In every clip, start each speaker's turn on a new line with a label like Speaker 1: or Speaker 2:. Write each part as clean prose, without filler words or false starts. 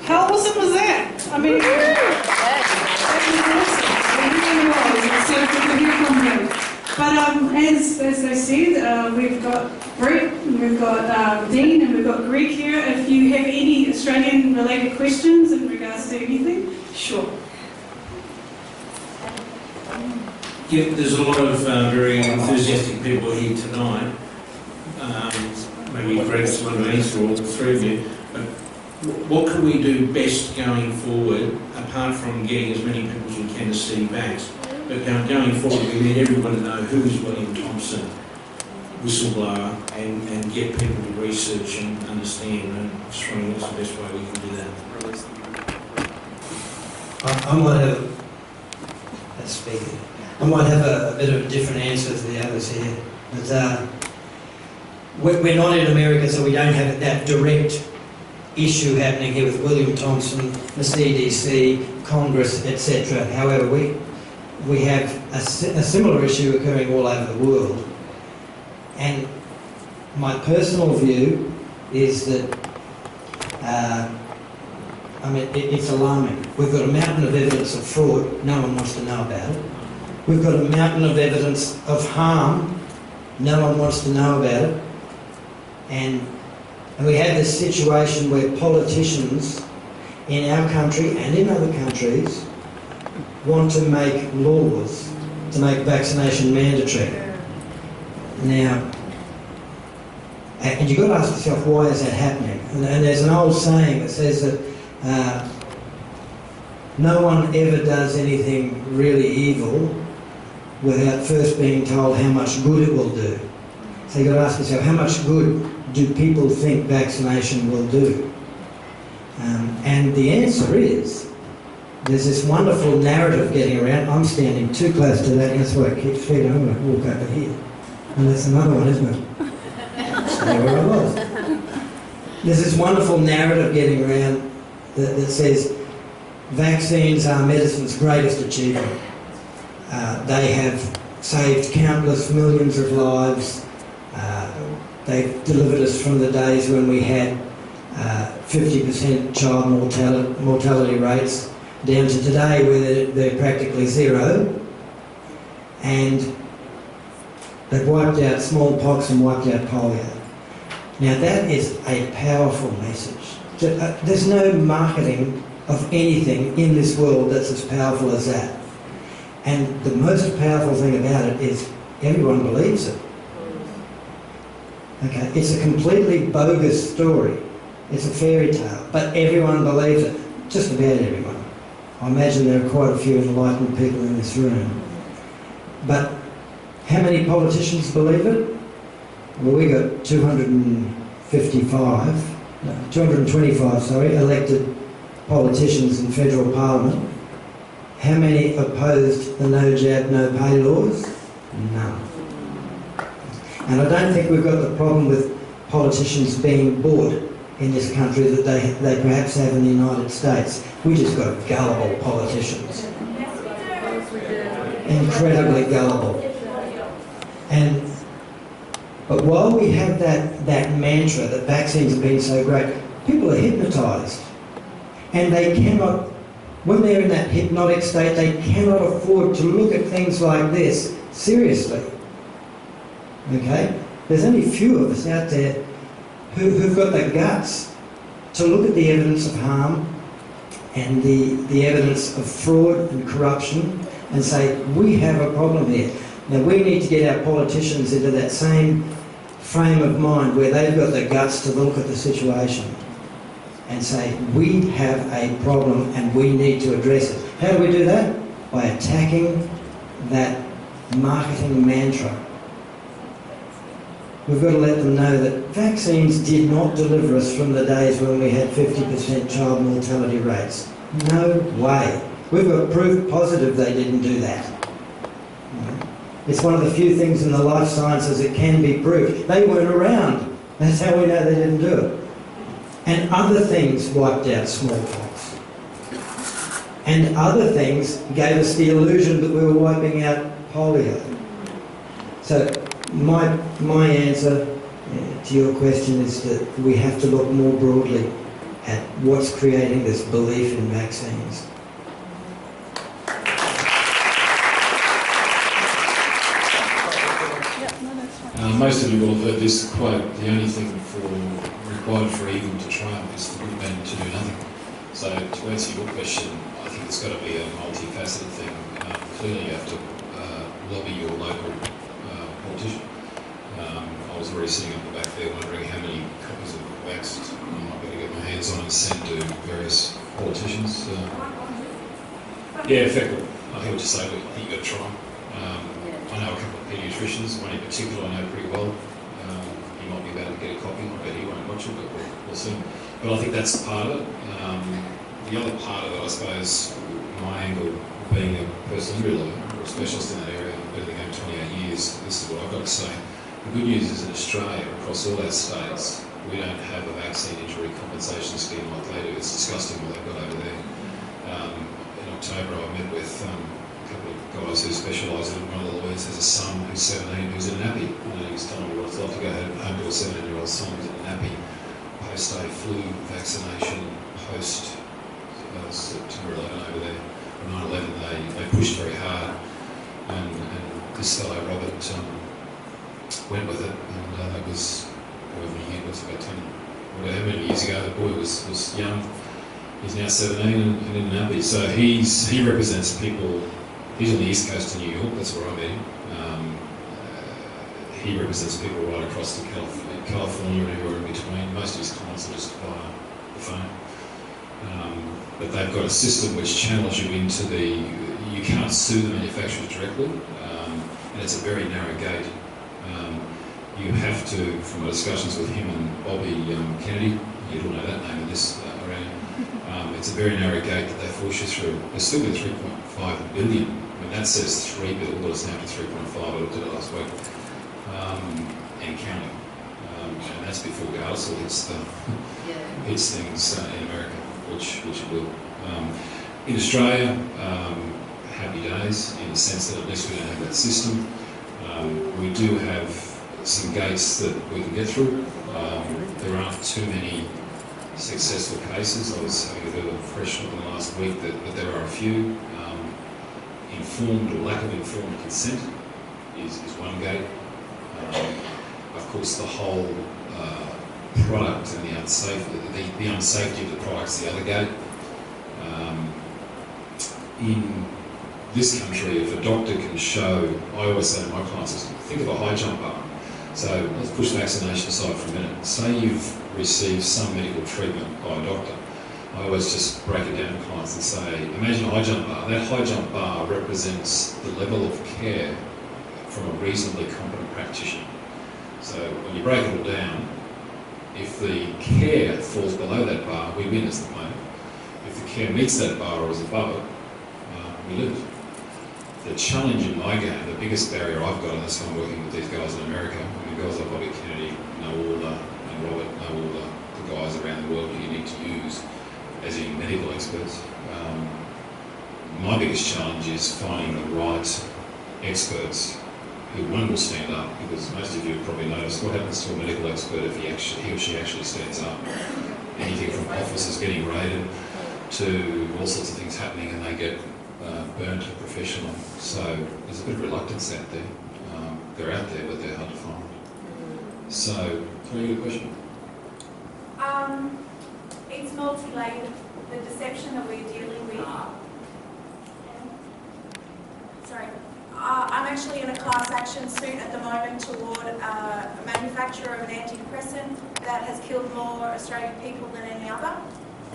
Speaker 1: How awesome was that? I mean, that was awesome. It really was. It's so good to hear from you. But as they said, we've got Brett, and we've got Dean, and we've got Greg here. If you have any Australian-related questions in regards to anything, sure.
Speaker 2: Yeah, there's a lot of very enthusiastic people here tonight. Maybe Greg's one to answer all three of you. But what can we do best going forward, apart from getting as many people as we can to see vax? But going forward, we need everyone to know who is William Thompson, whistleblower, and get people to research and understand. And I'm just wondering what's the best way we can do that.
Speaker 3: I might have I might have a bit of a different answer to the others here. But we're not in America, so we don't have that direct issue happening here with William Thompson, the CDC, Congress, etc. However, we have a similar issue occurring all over the world. And my personal view is that, I mean, it's alarming. We've got a mountain of evidence of fraud, no one wants to know about it. We've got a mountain of evidence of harm, no one wants to know about it. And we have this situation where politicians in our country and in other countries want to make laws to make vaccination mandatory. Now, and you've got to ask yourself, why is that happening? And there's an old saying that says that no one ever does anything really evil without first being told how much good it will do. So you've got to ask yourself, how much good do people think vaccination will do? And the answer is, there's this wonderful narrative getting around. I'm standing too close to that, and that's why it keeps feeding. I'm going to walk over here. And that's another one, isn't it? Stay where I was. There's this wonderful narrative getting around that says vaccines are medicine's greatest achievement. They have saved countless millions of lives. They've delivered us from the days when we had 50% child mortality rates down to today where they're practically zero. And they've wiped out smallpox and wiped out polio. Now that is a powerful message. There's no marketing of anything in this world that's as powerful as that. And the most powerful thing about it is everyone believes it. Okay, it's a completely bogus story. It's a fairy tale, but everyone believes it. Just about everyone. I imagine there are quite a few enlightened people in this room. But how many politicians believe it? Well, we got 225 elected politicians in federal parliament. How many opposed the no jab, no pay laws? None. And I don't think we've got the problem with politicians being bought in this country that they perhaps have in the United States. We just got gullible politicians. Incredibly gullible. But while we have that mantra that vaccines have been so great, people are hypnotised. And they cannot, when they're in that hypnotic state, they cannot afford to look at things like this seriously. Okay? There's only few of us out there who've got the guts to look at the evidence of harm and the evidence of fraud and corruption and say, we have a problem here. Now we need to get our politicians into that same frame of mind where they've got the guts to look at the situation and say, we have a problem and we need to address it. How do we do that? By attacking that marketing mantra. We've got to let them know that vaccines did not deliver us from the days when we had 50% child mortality rates. No way. We've got proof positive they didn't do that. It's one of the few things in the life sciences that can be proved. They weren't around. That's how we know they didn't do it. And other things wiped out smallpox. And other things gave us the illusion that we were wiping out polio. So my answer to your question is that we have to look more broadly at what's creating this belief in vaccines.
Speaker 4: Most of you will have heard this quote: the only thing required for evil to triumph is for good men to do nothing. So to answer your question, I think it's got to be a multifaceted thing. Clearly you have to lobby your local politician. I was already sitting up the back there wondering how many copies of vaxxed I might be able to get my hands on and send to various politicians. Yeah, in fact, I hear what you say, but I think you've got to try. I know a couple of paediatricians, one in particular I know pretty well. He might be about to get a copy. I bet he won't watch it, but we'll see. But I think that's part of it. The other part of it, I suppose, my angle, being a personal injury lawyer or a specialist in that area, I've been in the game 28 years, this is what I've got to say. The good news is in Australia, across all our states, we don't have a vaccine injury compensation scheme like they do. It's disgusting what they've got over there. In October, I met with a couple of guys who specialise in it. One of the lawyers has a son who's 17 who's in a nappy. He was telling me what it's like to go home to a 17-year-old son who's in a nappy, post a flu vaccination, post September 11 over there. On 9/11 they pushed very hard, and this fellow Robert went with it, and that was however many years, was about 10, whatever many years ago. The boy was young. He's now 17 and in nappy. So he represents people. He's on the east coast of New York. That's where I met him. He represents people right across to California and everywhere in between. Most of his clients are just via the phone. But they've got a system which channels you into you can't sue the manufacturers directly, and it's a very narrow gate. You have to, from my discussions with him and Bobby Kennedy, you don't know that name in this around, it's a very narrow gate that they force you through. There's still been 3.5 billion. I mean, that says 3 billion, but it's now to 3.5. I looked at it last week, and counting. And that's before Gardasil hits things in America, which it will. In Australia, happy days in the sense that at least we don't have that system. We do have some gates that we can get through. There aren't too many successful cases. I was having a bit of a fresh look in the last week that there are a few. Informed or lack of informed consent is one gate. Of course, the whole product and the unsafety of the product's the other gate. In this country, if a doctor can show, I always say to my clients, think of a high jump bar. So let's push vaccination aside for a minute. Say you've received some medical treatment by a doctor. I always just break it down to clients and say, imagine a high jump bar. That high jump bar represents the level of care from a reasonably competent practitioner. So when you break it all down, if the care falls below that bar, we win as the plaintiff. If the care meets that bar or is above it, we lose. The challenge in my game, the biggest barrier I've got, and that's why I'm working with these guys in America, and the guys like Bobby Kennedy and Robert know all the guys around the world who you need to use as in medical experts. My biggest challenge is finding the right experts who, one, will stand up, because most of you have probably noticed what happens to a medical expert if he or she actually stands up. Anything from officers getting raided to all sorts of things happening, and they get burnt professionally. So there's a bit of reluctance out there. They're out there, but they're hard to find. So, can I get a question?
Speaker 5: It's multi-layered. The deception that we're dealing with. Sorry. I'm actually in a class action suit at the moment toward a manufacturer of an antidepressant that has killed more Australian people than any other.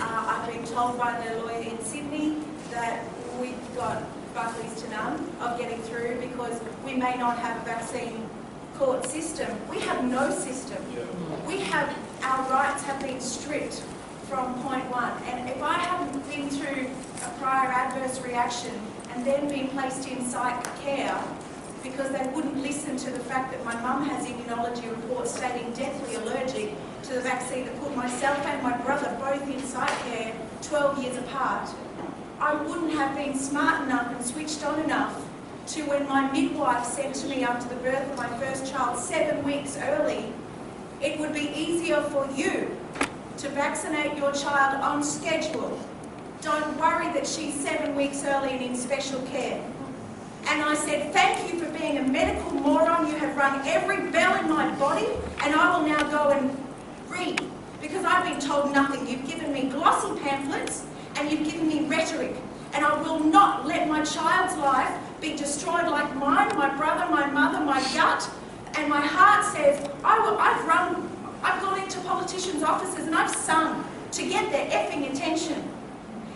Speaker 5: I've been told by the lawyer in Sydney that we've got buckley's to none of getting through because we may not have a vaccine court system. We have no system. Our rights have been stripped from point one. And if I hadn't been through a prior adverse reaction and then been placed in psych care because they wouldn't listen to the fact that my mum has immunology reports stating deathly allergic to the vaccine that put myself and my brother both in psych care 12 years apart, I wouldn't have been smart enough and switched on enough to when my midwife said to me after the birth of my first child 7 weeks early, it would be easier for you to vaccinate your child on schedule. Don't worry that she's 7 weeks early and in special care. And I said, thank you for being a medical moron. You have rung every bell in my body, and I will now go and read, because I've been told nothing. You've given me glossy pamphlets, and you've given me rhetoric, and I will not let my child's life be destroyed like mine, my brother, my mother, my gut, and my heart says, I've gone into politicians' offices and I've sung to get their effing attention.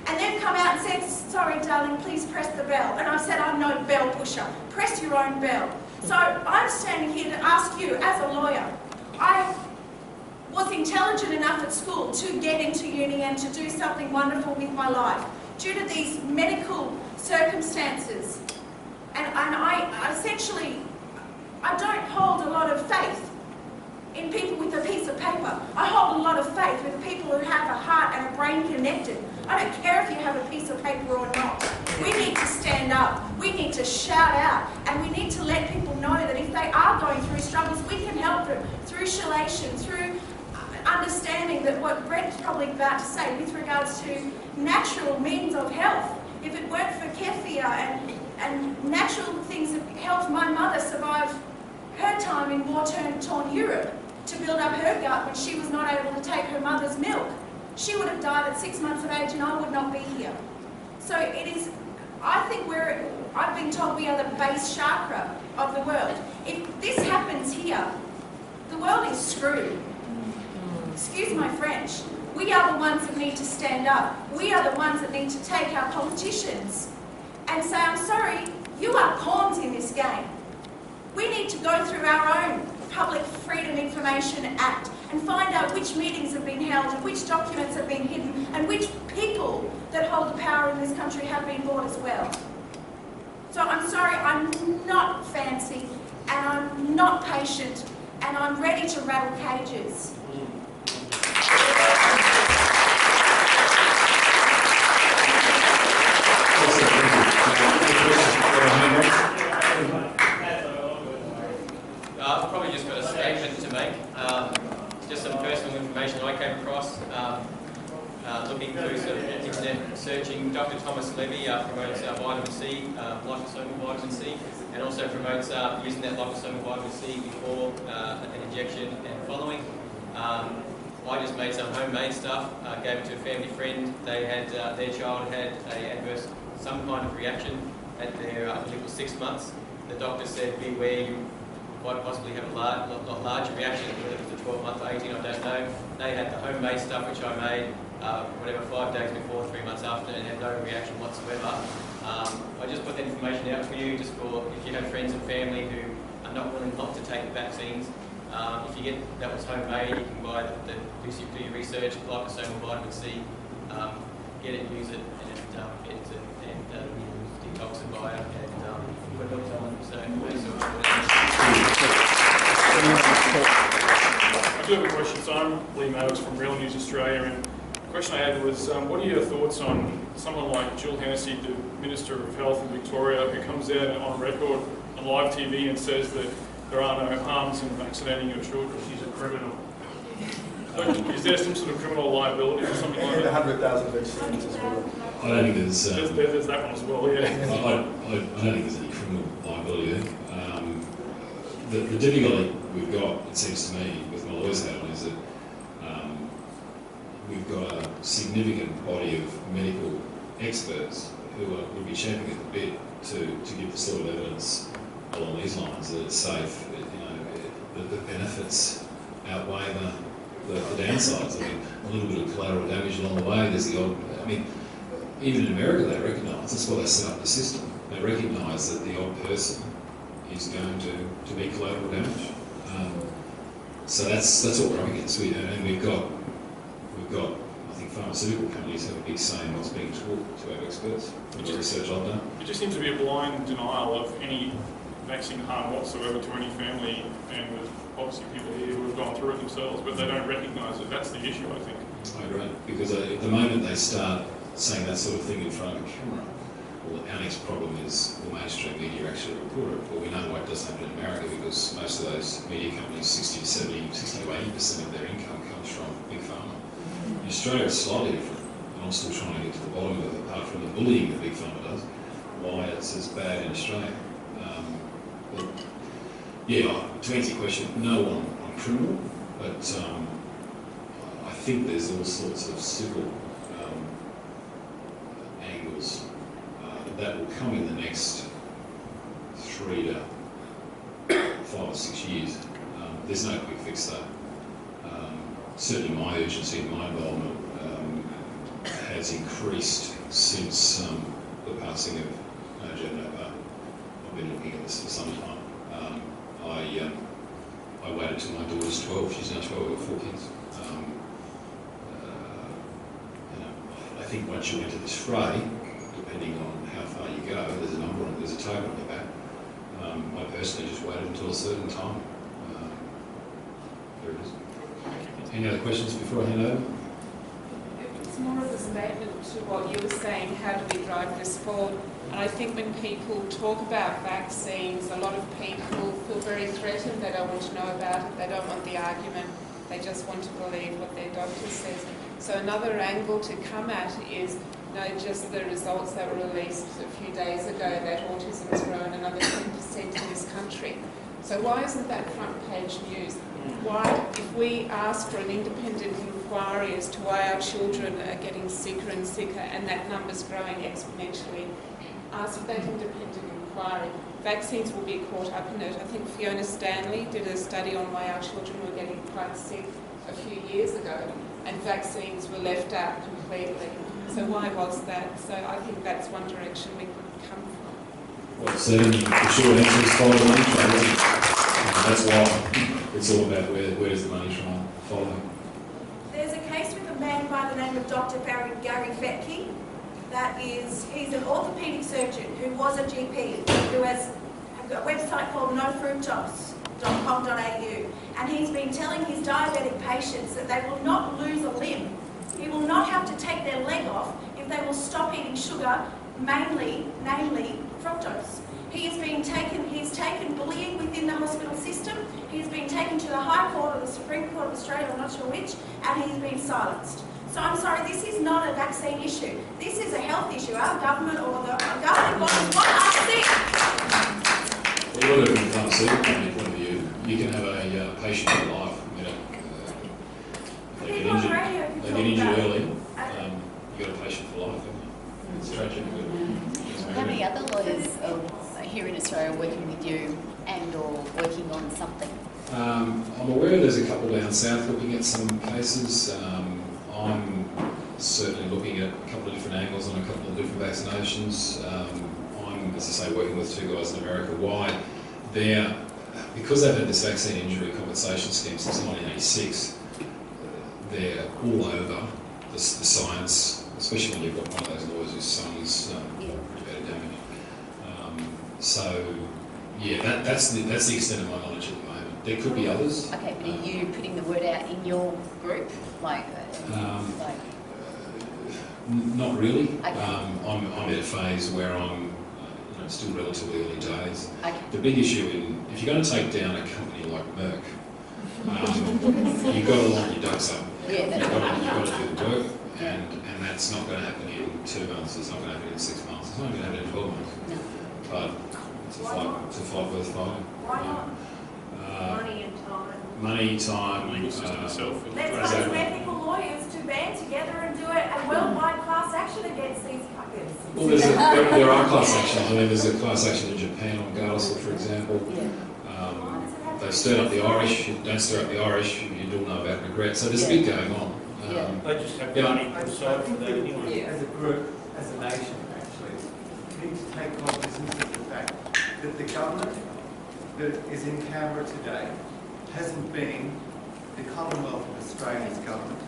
Speaker 5: And they've come out and said, sorry darling, please press the bell. And I've said, I'm no bell pusher. Press your own bell. So I'm standing here to ask you, as a lawyer, I was intelligent enough at school to get into uni and to do something wonderful with my life. Due to these medical circumstances, and I essentially, I don't hold a lot of faith in people with a piece of paper. I hold a lot of faith with people who have a heart and a brain connected. I don't care if you have a piece of paper or not. We need to stand up, we need to shout out, and we need to let people know that if they are going through struggles, we can help them through chelation, through understanding that what Brett's probably about to say with regards to natural means of health. If it weren't for kefir and natural things that helped my mother survive her time in war-torn Europe to build up her gut when she was not able to take her mother's milk, she would have died at 6 months of age and I would not be here. So it is, I think I've been told we are the base chakra of the world. If this happens here, the world is screwed. Excuse my French. We are the ones that need to stand up. We are the ones that need to take our politicians and say, I'm sorry, you are pawns in this game. We need to go through our own Public Freedom Information Act and find out which meetings have been held and which documents have been hidden and which people that hold the power in this country have been bought as well. So I'm sorry, I'm not fancy and I'm not patient and I'm ready to rattle cages.
Speaker 6: I've probably just got a statement to make. Just some personal information I came across looking through some internet searching. Dr. Thomas Levy promotes vitamin C, liposomal vitamin C, and also promotes using that liposomal vitamin C before an injection and following. I just made some homemade stuff, gave it to a family friend. They had their child had some kind of reaction at their, I think it was 6 months. The doctor said, beware, you might possibly have a lot larger reaction, whether it was a 12-month or 18, I don't know. They had the homemade stuff which I made, 5 days before, 3 months after, and had no reaction whatsoever. I just put that information out for you, just for if you have friends and family who are not willing not to take the vaccines. If you get that was homemade, you can buy do your research, liposomal vitamin C, get it, use it, and detoxify it, and put it on. So
Speaker 7: I do have a question. So I'm Lee Maddox from Real News Australia, and the question I had was, what are your thoughts on someone like Jill Hennessy, the Minister of Health in Victoria, who comes out on record on live TV and says that there are no harms in vaccinating your children? She's a criminal. Is there some sort of criminal liability or something like that?
Speaker 8: 100,000 vaccines as well.
Speaker 4: I don't think there's
Speaker 7: that one as well, yeah.
Speaker 4: I don't think there's any criminal liability there. The difficulty we've got, it seems to me, with my lawyer's hat on, is that we've got a significant body of medical experts who would be champing at the bit to give the sort of evidence along these lines that it's safe, that the benefits outweigh the downsides. I mean, a little bit of collateral damage along the way, there's the odd, I mean, even in America they recognise, that's why they set up the system, they recognise that the odd person is going to be collateral damage. So that's what we're up against. And we've got, I think pharmaceutical companies have a big say in what's being taught to our experts, and the research I've done.
Speaker 7: It just seems to be a blind denial of any vaccine harm whatsoever to any family, and with obviously people here who have gone through it themselves, but they don't recognise it. That's the issue, I think.
Speaker 4: I agree, because at the moment they start saying that sort of thing in front of a camera, well, our next problem is the mainstream media actually report it. Well, we know why it doesn't happen in America, because most of those media companies, 60 to 80% of their income comes from big pharma. In Australia it's slightly different, and I'm still trying to get to the bottom of it, apart from the bullying that Big Pharma does, why it's as bad in Australia. But yeah, to answer your question, no on criminal, but I think there's all sorts of civil angles that will come in the next 3 to 5 or 6 years. There's no quick fix though. Certainly my urgency and my involvement has increased since the passing of Jan Napa. I've been looking at this for some time. I waited till my daughter's 12. She's now 12, we've got 4 kids. I think once you enter this fray, depending on how far you go, there's a token on your back. I personally just waited until a certain time. There it is. Any other questions before I hand over?
Speaker 9: It's more of a statement to what you were saying, how do we drive this forward? And I think when people talk about vaccines, a lot of people feel very threatened. They don't want to know about it. They don't want the argument. They just want to believe what their doctor says. So another angle to come at is just the results that were released a few days ago that autism has grown another 10% in this country. So why isn't that front page news? Why, if we ask for an independent inquiry as to why our children are getting sicker and sicker and that number's growing exponentially, ask for that independent inquiry. Vaccines will be caught up in it. I think Fiona Stanley did a study on why our children were getting quite sick a few years ago, and vaccines were left out completely. So why was that? So I think that's one direction we could come from.
Speaker 4: Well, certainly the short answer is follow the money trail. That's why it's all about where does the money trail follow.
Speaker 5: There's a case with a man by the name of Dr. Gary Fetke. He's an orthopaedic surgeon who was a GP, who has a website called nofructose.com.au, and he's been telling his diabetic patients that they will not lose a limb. He will not have to take their leg off if they will stop eating sugar, namely fructose. He's taken bullying within the hospital system. He's been taken to the High Court or the Supreme Court of Australia, I'm not sure which, and he's been silenced. So I'm sorry, this is not a vaccine issue. This is a health issue. Our government or the governing bodies want us sick.
Speaker 4: Well, look at it from the pharmaceutical point of view. You can have a patient for life. They get injured early. You've got a patient for life, haven't you? It's tragic.
Speaker 10: How many other lawyers are here in Australia working with you and or working on something?
Speaker 4: I'm aware there's a couple down south looking at some cases. I'm certainly looking at a couple of different angles on a couple of different vaccinations. I'm, as I say, working with 2 guys in America. Why? Because they've had this vaccine injury compensation scheme since 1986, they're all over the science, especially when you've got one of those lawyers whose son's pretty bad damage. So, yeah, that's the extent of my knowledge at the moment. There could be others.
Speaker 10: Okay, but are you putting the word out in your group?
Speaker 4: Not really.
Speaker 10: Okay.
Speaker 4: I'm at a phase where I'm still relatively early days.
Speaker 10: Okay.
Speaker 4: The big issue if you're going to take down a company like Merck, you've got to line your ducks up.
Speaker 10: Yeah,
Speaker 4: You've got to do the work, and that's not going to happen in 2 months. It's not going to happen in 6 months. It's not going to happen in 12 months.
Speaker 10: No.
Speaker 4: But it's a fight worth fighting.
Speaker 5: Why not?
Speaker 11: Money and time.
Speaker 4: Money, time.
Speaker 7: Legal system itself.
Speaker 5: Let's put some ethical lawyers to band together and do a worldwide class action against these fuckers.
Speaker 4: Well, there are class actions. I mean, there's a class action in Japan on Gardasil, for example.
Speaker 10: Yeah.
Speaker 4: They stirred up the Irish. Don't stir up the Irish. You all know about regret. So there's a bit going on.
Speaker 8: They just have money put aside for that anyway.
Speaker 11: As a group, as a nation, actually, we need to take cognizance of the fact that the government that is in Canberra today hasn't been the Commonwealth of Australia's government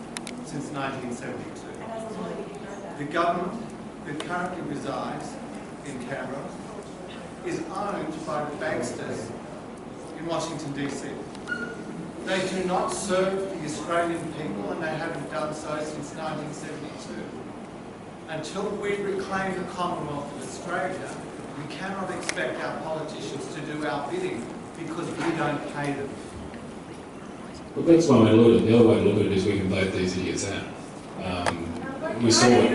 Speaker 11: since 1972.
Speaker 5: And as a lawyer, you know that.
Speaker 11: The government that currently resides in Canberra is owned by the banksters in Washington DC. They do not serve the Australian people, and they haven't done so since 1972. Until we reclaim the Commonwealth of Australia, we cannot expect our politicians to do our bidding because we don't pay them.
Speaker 4: Well, that's one way to look at it. The other way to look at it is we can vote these idiots out. We saw.
Speaker 11: We've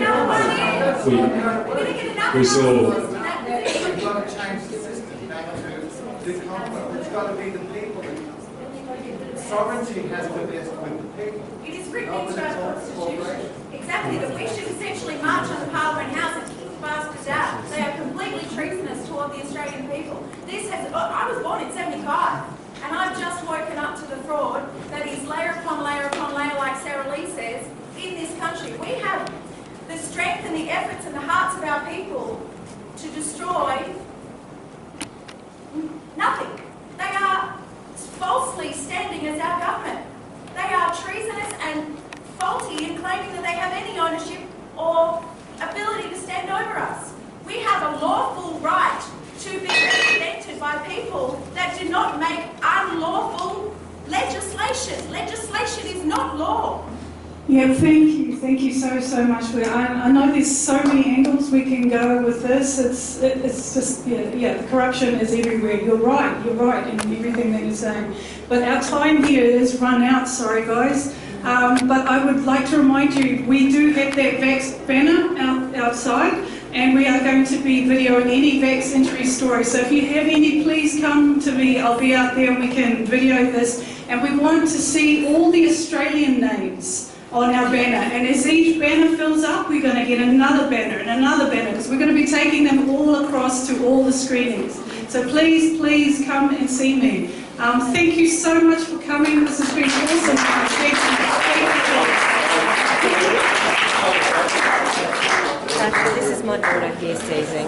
Speaker 11: got to change the system back to the Commonwealth. It's got to be the people. Sovereignty has to vest with the people.
Speaker 5: It is written into our constitution. Exactly, that we should essentially march on the Parliament House and kick the bastards out. They are completely treasonous toward the Australian people. I was born in 75, and I've just woken up to the fraud that is layer upon layer upon layer, like Sarah Lee says, in this country. We have the strength and the efforts and the hearts of our people to destroy nothing. They are falsely standing as our government. They are treasonous and faulty in claiming that they have any ownership or ability to stand over us. We have a lawful right to be represented by people that do not make unlawful legislation. Legislation is not law.
Speaker 1: Yeah, thank you so much. I know there's so many angles we can go with this. It's just, the corruption is everywhere. You're right in everything that you're saying. But our time here is run out, sorry guys. But I would like to remind you, we do have that vax banner outside, and we are going to be videoing any vax injury story. So if you have any, please come to me. I'll be out there and we can video this. And we want to see all the Australian names on our banner, and as each banner fills up, we're going to get another banner and another banner, because we're going to be taking them all across to all the screenings. So please come and see me. Thank you so much for coming. This has been awesome.
Speaker 12: This is my daughter here, Susan.